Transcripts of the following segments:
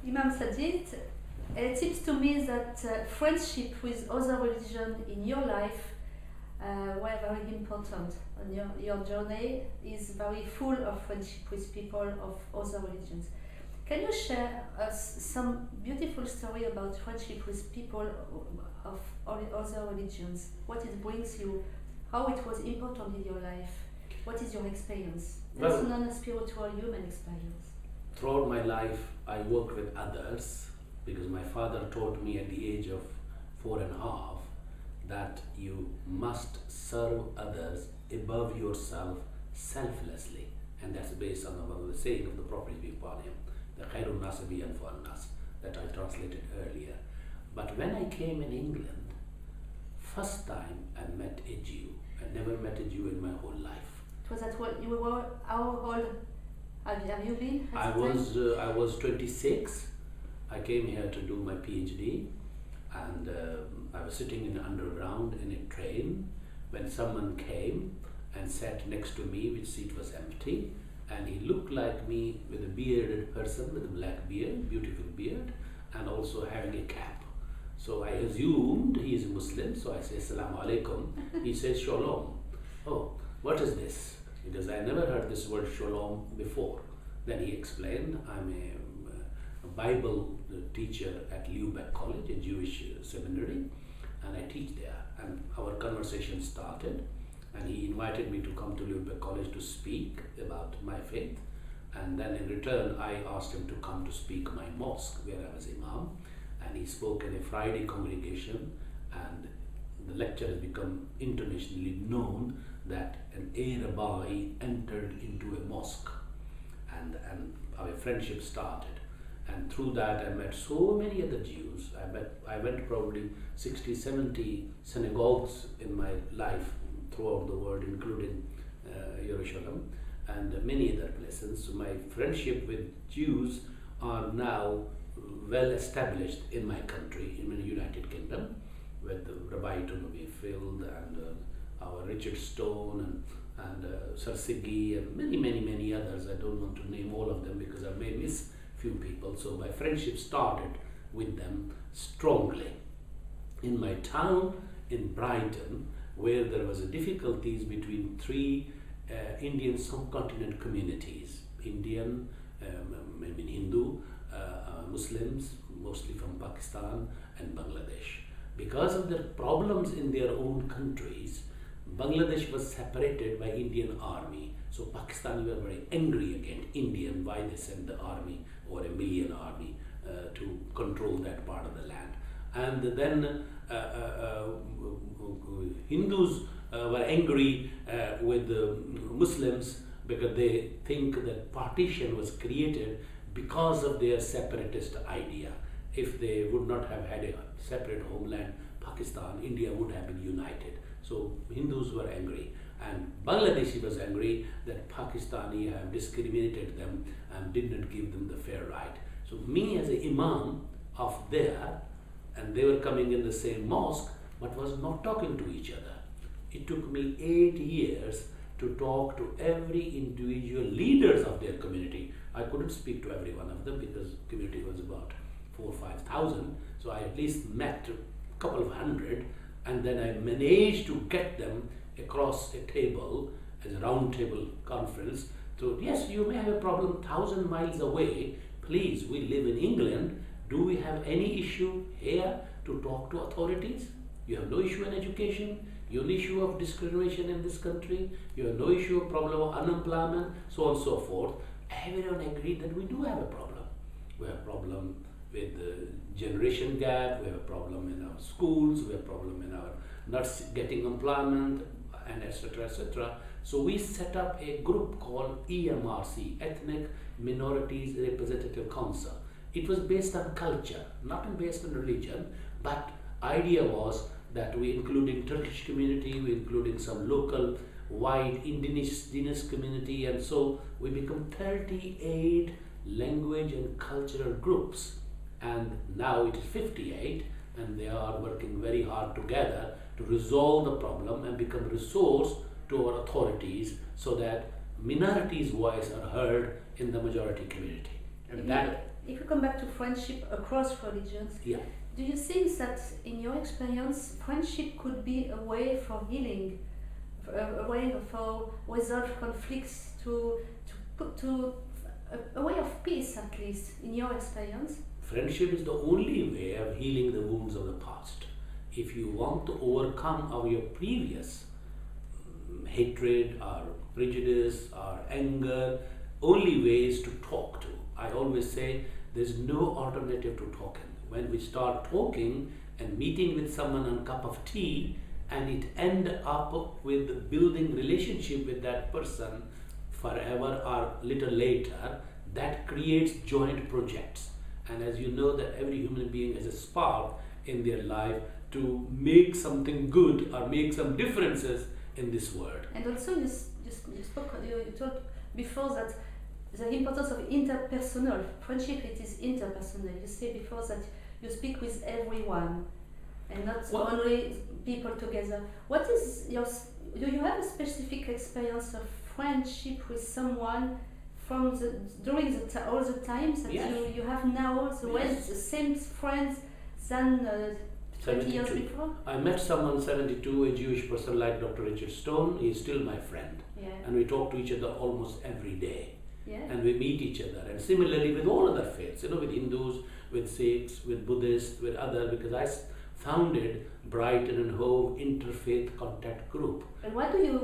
Imam Sajid, it seems to me that friendship with other religions in your life were very important. And your journey is very full of friendship with people of other religions. Can you share us some beautiful story about friendship with people of other religions? What it brings you, how it was important in your life? What is your experience? That's non-spiritual human experience. Throughout my life, I worked with others because my father taught me at the age of 4.5 that you must serve others above yourself selflessly. And that's based on the saying of the Prophet upon him, the khairun nas bi anfa'un nas, that I translated earlier. But when I came in England, first time I met a Jew. I never met a Jew in my whole life. It was at what you were, how old have you been? I was 26. I came here to do my PhD, and I was sitting in the underground in a train when someone came and sat next to me, which seat was empty, and he looked like me, with a bearded person with a black beard, beautiful beard, and also having a cap. So I assumed he is a Muslim, so I say Assalamu alaikum. He says Shalom. Oh, what is this? Because I never heard this word Shalom before. Then he explained, I'm a Bible teacher at Lubeck College, a Jewish seminary, and I teach there. And our conversation started, and he invited me to come to Lubeck College to speak about my faith. And then in return, I asked him to come to speak my mosque, where I was Imam. And he spoke in a Friday congregation, and the lecture has become internationally known that an Arabi entered into a mosque, and our friendship started. And through that I met so many other Jews. I went probably 60, 70 synagogues in my life throughout the world, including Jerusalem and many other places. So my friendship with Jews are now well established in my country, in the United Kingdom, with Rabbi Tonobi Field and our Richard Stone and Sir Siggy and many others. I don't want to name all of them because I may miss few people. So my friendship started with them strongly. In my town in Brighton, where there was a difficulties between three Indian subcontinent communities, Indian, Hindu, Muslims, mostly from Pakistan and Bangladesh. Because of their problems in their own countries, Bangladesh was separated by Indian army. So Pakistani were very angry against Indian, why they sent the army or 1 million army to control that part of the land. And then Hindus were angry with the Muslims because they think that partition was created because of their separatist idea. If they would not have had a separate homeland, Pakistan, India would have been united. So Hindus were angry, and Bangladeshi was angry that Pakistani have discriminated them and did not give them the fair right. So me as an Imam of there, and they were coming in the same mosque, but was not talking to each other. It took me 8 years to talk to every individual leaders of their community. I couldn't speak to every one of them because community was about 4,000 or 5,000. So I at least met a couple of hundred, and then I managed to get them across a table as a round table conference. So yes, you may have a problem 1,000 miles away. Please, we live in England. Do we have any issue here to talk to authorities? You have no issue in education. You have no issue of discrimination in this country. You have no issue of problem of unemployment, so on and so forth. Everyone agreed that we do have a problem. We have a problem with the generation gap, we have a problem in our schools, we have a problem in our not getting employment, and etc. etc. So we set up a group called EMRC, Ethnic Minorities Representative Council. It was based on culture, not based on religion, but idea was that we including Turkish community, we including some local wide indigenous community, and so we become 38 language and cultural groups, and now it is 58, and they are working very hard together to resolve the problem and become resource to our authorities so that minorities' voice are heard in the majority community. And that if you come back to friendship across religions, Yeah. do you think that in your experience, friendship could be a way for healing, a way for resolve conflicts, to put to a way of peace, at least in your experience? Friendship is the only way of healing the wounds of the past. If you want to overcome your previous hatred or prejudice or anger, only way is to talk to. I always say there's no alternative to talking. When we start talking and meeting with someone on a cup of tea, and it end up with building relationship with that person forever or little later, that creates joint projects. And as you know, that every human being has a spark in their life to make something good or make some differences in this world. And also you told before that the importance of interpersonal friendship, it is interpersonal. You say before that you speak with everyone and not only people together. What is your, do you have a specific experience of friendship with someone from during all the times that Yes. you have now, the same friends than 20 years 72. before? I met someone 72, a Jewish person like Dr. Richard Stone. He is still my friend. Yeah. And we talk to each other almost every day. Yeah. And we meet each other. And similarly with all other faiths, with Hindus, with Sikhs, with Buddhists, with others, because I founded Brighton and Hove Interfaith Contact Group. And what are your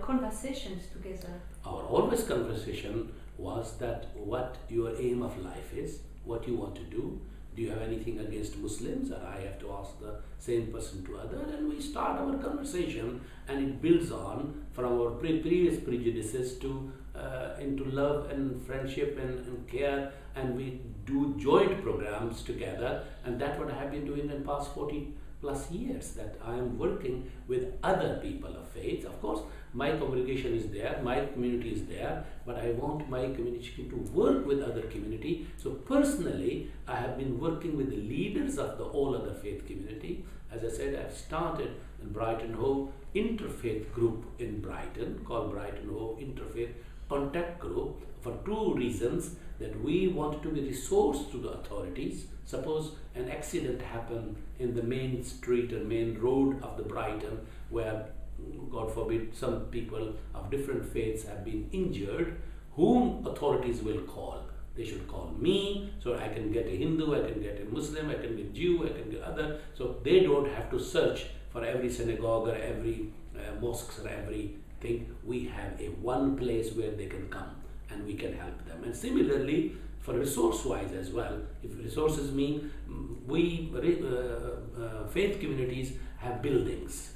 conversations together? Our always conversation was that what your aim of life is, what you want to do. Do you have anything against Muslims? Or I have to ask the same person to other, and we start our conversation, and it builds on from our previous prejudices to into love and friendship and care, and we do joint programs together, and that's what I have been doing in the past 40 plus years, that I am working with other people of faith. Of course, my congregation is there, my community is there, but I want my community to work with other community. So personally, I have been working with the leaders of the all other faith community. As I said, I've started in Brighton Hove Interfaith Group in Brighton, called Brighton Hove Interfaith Contact Group, for two reasons: that we want to be resource to the authorities. Suppose an accident happened in the main street or main road of the Brighton, where God forbid some people of different faiths have been injured, whom authorities will call? They should call me, so I can get a Hindu, I can get a Muslim, I can get Jew, I can get other, so they don't have to search for every synagogue or every mosque or everything. We have a one place where they can come and we can help them. And similarly, for resource-wise as well, if resources mean faith communities have buildings,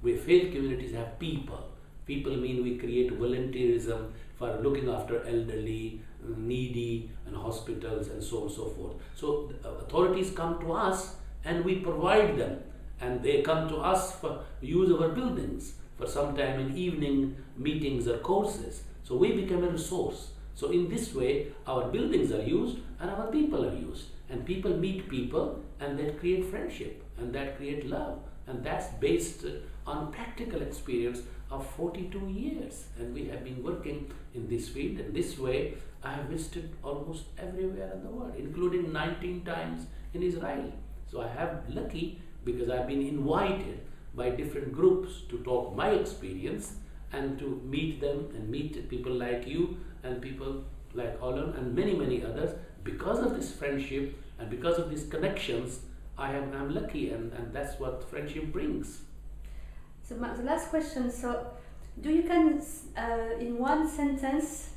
faith communities have people. People mean we create volunteerism for looking after elderly, needy, and hospitals and so on and so forth. So authorities come to us and we provide them, and they come to us for use of our buildings for some time in evening meetings or courses. So we become a resource. So in this way, our buildings are used and our people are used. And people meet people, and that create friendship, and that create love. And that's based on practical experience of 42 years. And we have been working in this field. And this way, I have visited almost everywhere in the world, including 19 times in Israel. So I have lucky because I've been invited by different groups to talk my experience and to meet them and meet people like you and people like Olam and many, many others. Because of this friendship and because of these connections, I'm lucky, and that's what friendship brings. So the last question, so do you can in one sentence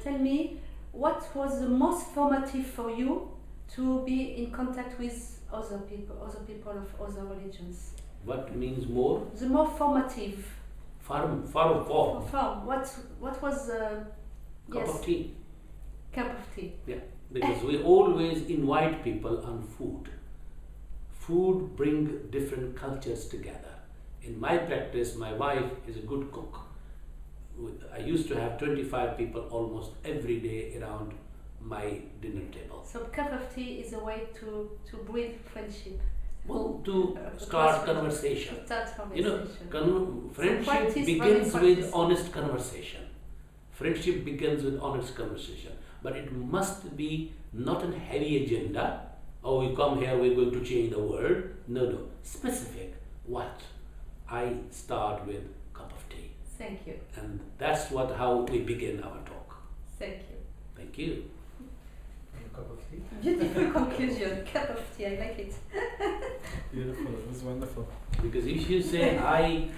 tell me what was the most formative for you to be in contact with other people of other religions? What means more? The more formative. Form. What was the Cup of tea. Cup of tea. Yeah, because we always invite people on food. Food brings different cultures together. In my practice, my wife is a good cook. I used to have 25 people almost every day around my dinner table. So cup of tea is a way to breed friendship. Well, to start conversation. Friendship so begins with honest conversation. Friendship begins with honest conversation. but it must be not a heavy agenda. Oh, we come here, we're going to change the world. No, specific. What? I start with cup of tea. Thank you. And that's how we begin our talk. Thank you. Thank you. A cup of tea. Beautiful conclusion. Cup of tea. I like it. Beautiful. It was wonderful. Because if you say I